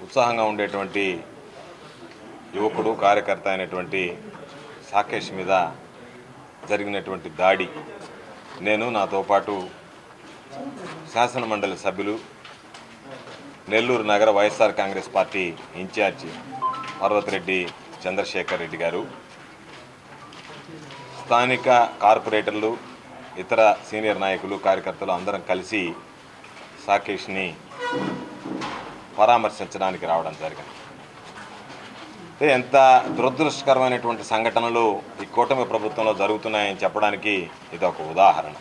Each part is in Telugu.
ఉత్సాహంగా ఉండేటువంటి యువకుడు కార్యకర్త అయినటువంటి సాకేష్ మీద జరిగినటువంటి దాడి నేను నాతో పాటు శాసన మండలి సభ్యులు నెల్లూరు నగర వైఎస్ఆర్ కాంగ్రెస్ పార్టీ ఇన్ఛార్జి పర్వతిరెడ్డి చంద్రశేఖర్ రెడ్డి గారు, స్థానిక కార్పొరేటర్లు, ఇతర సీనియర్ నాయకులు, కార్యకర్తలు అందరం కలిసి సాకేష్ని పరామర్శించడానికి రావడం జరిగింది. ఎంత దురదృష్టకరమైనటువంటి సంఘటనలు ఈ కూటమి ప్రభుత్వంలో జరుగుతున్నాయని చెప్పడానికి ఇది ఒక ఉదాహరణ.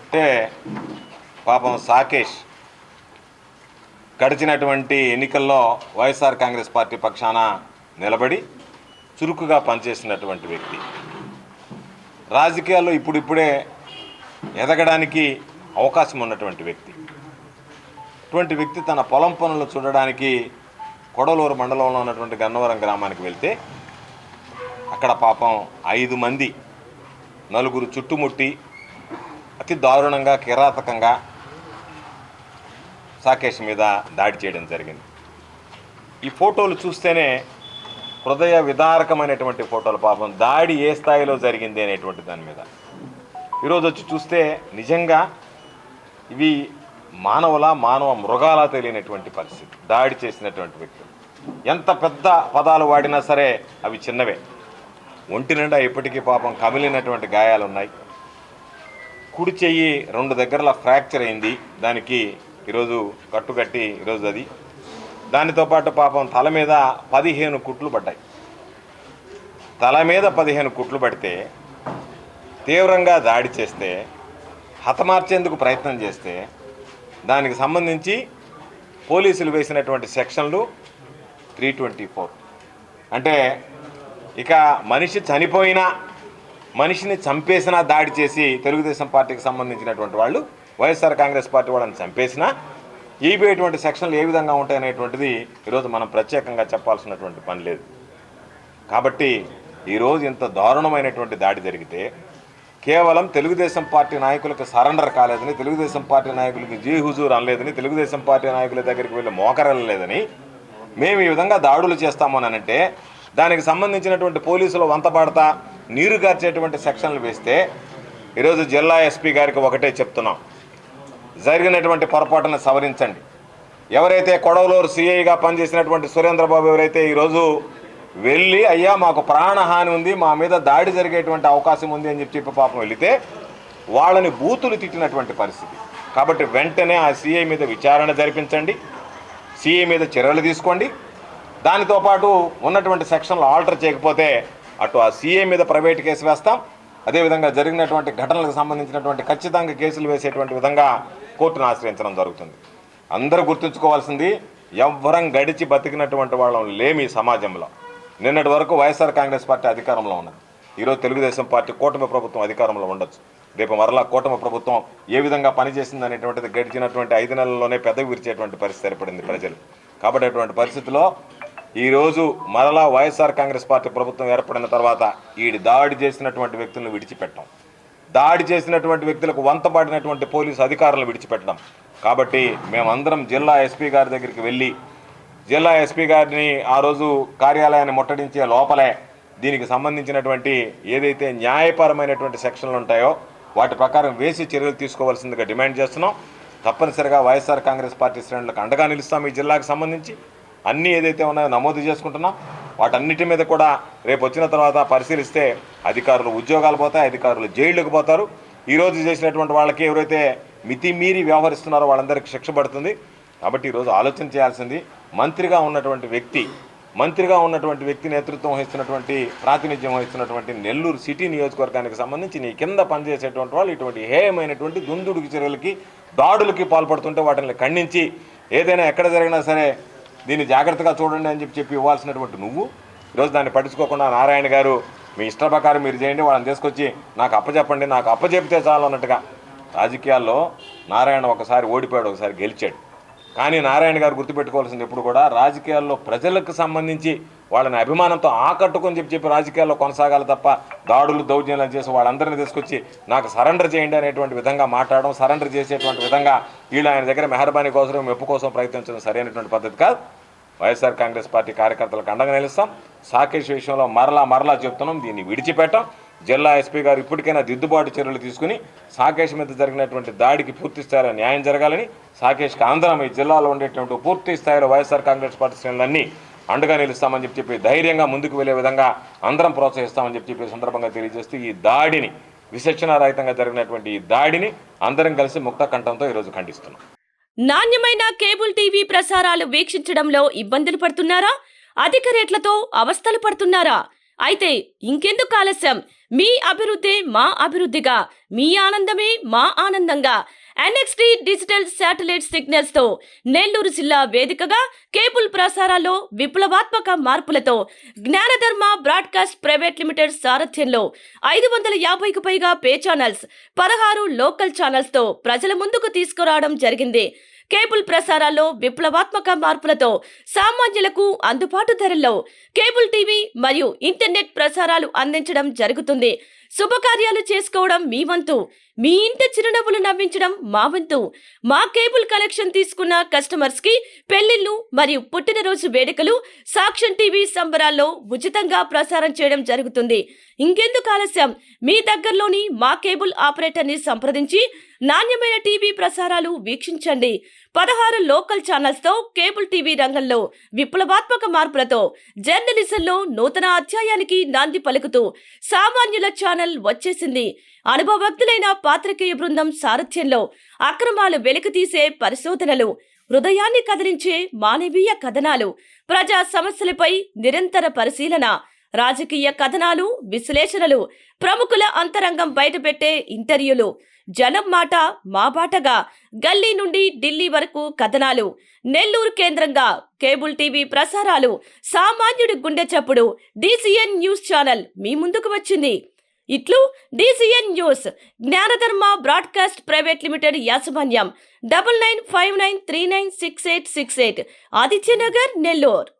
అంటే పాపం సాకేష్ గడిచినటువంటి ఎన్నికల్లో వైఎస్ఆర్ కాంగ్రెస్ పార్టీ పక్షాన నిలబడి చురుకుగా పనిచేసినటువంటి వ్యక్తి, రాజకీయాల్లో ఇప్పుడిప్పుడే ఎదగడానికి అవకాశం ఉన్నటువంటి వ్యక్తి. ఇటువంటి వ్యక్తి తన పొలం పనులు చూడడానికి కొడలూరు మండలంలో ఉన్నటువంటి గన్నవరం గ్రామానికి వెళ్తే అక్కడ పాపం 5 మంది, 4 చుట్టుముట్టి అతి దారుణంగా, కిరాతకంగా సాకేష్ మీద దాడి చేయడం జరిగింది. ఈ ఫోటోలు చూస్తేనే హృదయ విదారకమైనటువంటి ఫోటోలు. పాపం దాడి ఏ స్థాయిలో జరిగింది అనేటువంటి దాని మీద ఈరోజు వచ్చి చూస్తే నిజంగా ఇవి మానవ మృగాలా తెలియనటువంటి పరిస్థితి. దాడి చేసినటువంటి వ్యక్తులు ఎంత పెద్ద పదాలు వాడినా సరే అవి చిన్నవే. ఒంటి నిండా ఇప్పటికీ పాపం కమిలినటువంటి గాయాలు ఉన్నాయి. కుడి చెయ్యి 2 దగ్గరలా ఫ్రాక్చర్ అయింది, దానికి ఈరోజు కట్టుకట్టి ఈరోజు అది. దానితో పాటు పాపం తల మీద 15 కుట్లు పడ్డాయి. తల మీద 15 కుట్లు పడితే, తీవ్రంగా దాడి చేస్తే, హతమార్చేందుకు ప్రయత్నం చేస్తే దానికి సంబంధించి పోలీసులు వేసినటువంటి సెక్షన్లు 324. అంటే ఇక మనిషి చనిపోయినా, మనిషిని చంపేసినా, దాడి చేసి తెలుగుదేశం పార్టీకి సంబంధించినటువంటి వాళ్ళు, వైఎస్ఆర్ కాంగ్రెస్ పార్టీ వాళ్ళని చంపేసినా ఈబేటువంటి సెక్షన్లు ఏ విధంగా ఉంటాయనేటువంటిది ఈరోజు మనం ప్రత్యేకంగా చెప్పాల్సినటువంటి పని లేదు. కాబట్టి ఈరోజు ఇంత దారుణమైనటువంటి దాడి జరిగితే కేవలం తెలుగుదేశం పార్టీ నాయకులకు సరెండర్ కాలేదని, తెలుగుదేశం పార్టీ నాయకులకి జీ హుజూర్ అనలేదని, తెలుగుదేశం పార్టీ నాయకుల దగ్గరికి వెళ్ళి మోకరెళ్ళలేదని మేము ఈ విధంగా దాడులు చేస్తామోనంటే దానికి సంబంధించినటువంటి పోలీసులు వంతపాడతా నీరు గార్చేటువంటి సెక్షన్లు వేస్తే ఈరోజు జిల్లా ఎస్పీ గారికి ఒకటే చెప్తున్నాం, జరిగినటువంటి పొరపాటును సవరించండి. ఎవరైతే కొడవలూరు సిఐగా పనిచేసినటువంటి సురేంద్రబాబు ఎవరైతే ఈరోజు వెళ్ళి అయ్యా మాకు ప్రాణహాని ఉంది, మా మీద దాడి జరిగేటువంటి అవకాశం ఉంది అని చెప్పి పాపం వెళితే వాళ్ళని బూతులు తిట్టినటువంటి పరిస్థితి. కాబట్టి వెంటనే ఆ సిఐ మీద విచారణ జరిపించండి, సిఐ మీద చర్యలు తీసుకోండి. దానితో పాటు ఉన్నటువంటి సెక్షన్లు ఆల్టర్ చేయకపోతే అటు ఆ సిఐ మీద ప్రైవేట్ కేసు వేస్తాం, అదేవిధంగా జరిగినటువంటి ఘటనలకు సంబంధించినటువంటి ఖచ్చితంగా కేసులు వేసేటువంటి విధంగా కోర్టును ఆశ్రయించడం జరుగుతుంది. అందరూ గుర్తుంచుకోవాల్సింది, ఎవ్వరం గడిచి బతికినటువంటి వాళ్ళం లేమి సమాజంలో. నిన్నటి వరకు వైఎస్ఆర్ కాంగ్రెస్ పార్టీ అధికారంలో ఉన్నది, ఈరోజు తెలుగుదేశం పార్టీ కూటమి ప్రభుత్వం అధికారంలో ఉండొచ్చు, రేపు మరలా కూటమి ప్రభుత్వం ఏ విధంగా పనిచేసింది అనేటువంటిది గడిచినటువంటి 5 నెలల్లోనే పెదవి విరిచేటువంటి పరిస్థితి ఏర్పడింది ప్రజలు. కాబట్టి అటువంటి పరిస్థితిలో ఈరోజు మరలా వైఎస్ఆర్ కాంగ్రెస్ పార్టీ ప్రభుత్వం ఏర్పడిన తర్వాత ఈ దాడి చేసినటువంటి వ్యక్తులను విడిచిపెట్టడం, దాడి చేసినటువంటి వ్యక్తులకు వంతపాడినటువంటి పోలీసు అధికారులను విడిచిపెట్టడం. కాబట్టి మేమందరం జిల్లా ఎస్పీ గారి దగ్గరికి వెళ్ళి, జిల్లా ఎస్పీ గారిని ఆ రోజు కార్యాలయాన్ని ముట్టడించే లోపలే దీనికి సంబంధించినటువంటి ఏదైతే న్యాయపరమైనటువంటి సెక్షన్లు ఉంటాయో వాటి ప్రకారం వేసి చర్యలు తీసుకోవాల్సిందిగా డిమాండ్ చేస్తున్నాం. తప్పనిసరిగా వైఎస్ఆర్ కాంగ్రెస్ పార్టీ శ్రేణులకు అండగా నిలుస్తాం. ఈ జిల్లాకు సంబంధించి అన్నీ ఏదైతే ఉన్నాయో నమోదు చేసుకుంటున్నాం. వాటన్నిటి మీద కూడా రేపు వచ్చిన తర్వాత పరిశీలిస్తే అధికారులు ఉద్యోగాలు పోతాయి, అధికారులు జైళ్ళకు పోతారు. ఈరోజు చేసినటువంటి వాళ్ళకి ఎవరైతే మితిమీరి వ్యవహరిస్తున్నారో వాళ్ళందరికీ శిక్ష పడుతుంది. కాబట్టి ఈరోజు ఆలోచన చేయాల్సింది, మంత్రిగా ఉన్నటువంటి వ్యక్తి నేతృత్వం వహిస్తున్నటువంటి, ప్రాతినిధ్యం వహిస్తున్నటువంటి నెల్లూరు సిటీ నియోజకవర్గానికి సంబంధించి నీ కింద పనిచేసేటువంటి వాళ్ళు ఇటువంటి హేయమైనటువంటి దుందుడుకు చర్యలకి, దాడులకి పాల్పడుతుంటే వాటిని ఖండించి ఏదైనా ఎక్కడ జరిగినా సరే దీన్ని జాగ్రత్తగా చూడండి అని చెప్పి ఇవ్వాల్సినటువంటి నువ్వు ఈరోజు దాన్ని పట్టించుకోకుండా నారాయణ గారు మీ ఇష్ట ప్రకారం మీరు చేయండి, వాళ్ళని తీసుకొచ్చి నాకు అప్పచెప్పండి, నాకు అప్పచెప్తే చాలు అన్నట్టుగా. రాజకీయాల్లో నారాయణ ఒకసారి ఓడిపోయాడు, ఒకసారి గెలిచాడు. కానీ నారాయణ గారు గుర్తుపెట్టుకోవాల్సింది ఎప్పుడు కూడా రాజకీయాల్లో ప్రజలకు సంబంధించి వాళ్ళని అభిమానంతో ఆకట్టుకొని చెప్పి రాజకీయాల్లో కొనసాగాలి తప్ప దాడులు దౌర్జన్యాలు చేసి వాళ్ళందరినీ తీసుకొచ్చి నాకు సరెండర్ చేయండి అనేటువంటి విధంగా మాట్లాడడం, సరెండర్ చేసేటువంటి విధంగా వీళ్ళు ఆయన దగ్గర మెహర్బానీ కోసం మెప్పు కోసం ప్రయత్నించడం సరైనటువంటి పద్ధతి కాదు. వైఎస్ఆర్ కాంగ్రెస్ పార్టీ కార్యకర్తలకు అండగా నిలుస్తాం. సాకేష్ విషయంలో మరలా చెప్తున్నాం, దీన్ని విడిచిపెట్టాం. జిల్లా ఎస్పీ గారు ఇప్పటికైనా దిద్దుబాటు చర్యలు తీసుకుని సాకేష్ మీద జరిగినటువంటి దాడికి పూర్తి స్థాయిలో న్యాయం జరగాలని, సాకేష్కి ఆంధ్రం ఈ జిల్లాలో ఉండేటువంటి పూర్తి స్థాయిలో వైఎస్ఆర్ కాంగ్రెస్ పార్టీ శ్రేణులన్నీ అండగా నిలుస్తామని చెప్పి ధైర్యంగా ముందుకు వెళ్లే విధంగా అందరం ప్రోత్సహిస్తామని చెప్పి సందర్భంగా తెలియజేస్తూ ఈ దాడిని, విచక్షణారహితంగా జరిగినటువంటి ఈ దాడిని అందరం కలిసి ముక్త కంఠంతో ఈరోజు ఖండిస్తున్నాం. నాణ్యమైన కేబుల్ టీవీ ప్రసారాలు వీక్షించడంలో ఇబ్బందులు పడుతున్నారా? అధిక రేట్లతో అవస్థలు పడుతున్నారా? అయితే ఇంకెందుకు ఆలస్యం? మీ అభివృద్ధి మా అభివృద్ధిగా, మీ ఆనందమే మా ఆనందంగా NXT డిజిటల్ శాటిలైట్ సిగ్నల్స్ తో నెల్లూరు జిల్లా వేదికగా కేబుల్ ప్రసారాల్లో విప్లవాత్మక మార్పులతో జ్ఞానధర్మ బ్రాడ్కాస్ట్ ప్రైవేట్ లిమిటెడ్ సారథ్యంలో 550కు పైగా పే ఛానల్స్, 16 లోకల్ ఛానల్స్ తో ప్రజల ముందుకు తీసుకురావడం జరిగింది. కేబుల్ ప్రసారాల్లో విప్లవాత్మక మార్పులతో సామాన్యులకు అందుబాటు ధరల్లో కేబుల్ టీవీ మరియు ఇంటర్నెట్ ప్రసారాలు అందించడం జరుగుతుంది. శుభకార్యాలు చేసుకోవడం మీ వంతు, మీ ఇంటి చిరునవ్వులు నవ్వించడం మా వంతు. మా కేబుల్ కనెక్షన్ తీసుకున్న కస్టమర్స్ కి పెళ్లిళ్లు మరియు పుట్టినరోజు వేడుకలు సాక్ష్యం టీవీ సంబరాల్లో ఉచితంగా ప్రసారం చేయడం జరుగుతుంది. ఇంకెందుకు ఆలస్యం? మీ దగ్గరలోని మా కేబుల్ ఆపరేటర్ ని సంప్రదించి నాణ్యమైన టీవీ ప్రసారాలు వీక్షించండి. 16 లోకల్ ఛానల్స్ తో కేబుల్ టీవీ రంగంలో విప్లవాత్మక మార్పులతో జర్నలిజంలో నూతన అధ్యాయానికి నాంది పలుకుతూ సామాన్యుల ఛానల్ వచ్చేసింది. అనుభవజ్ఞులైన పాత్రికేయ బృందం సారథ్యంలో అక్రమాలు వెలికితీసే పరిశోధనలు, హృదయాన్ని కదిలించే మానవీయ కథనాలు, ప్రజా సమస్యలపై నిరంతర పరిశీలన, రాజకీయ కథనాలు, విశ్లేషణలు, ప్రముఖుల అంతరంగం బయటపెట్టే ఇంటర్వ్యూలు, జనం మాట మా బాటగా గల్లీ నుండి ఢిల్లీ వరకు కథనాలు, నెల్లూరు కేంద్రంగా కేబుల్ టీవీ ప్రసారాలు, సామాన్యుడి గుండె చప్పుడు DCN న్యూస్ ఛానల్ మీ ముందుకు వచ్చింది. ఇట్లు DCN news, జ్ఞానధర్మ broadcast private limited యాజమాన్యం, 9959396868, ఆదిత్యనగర్, నెల్లూరు.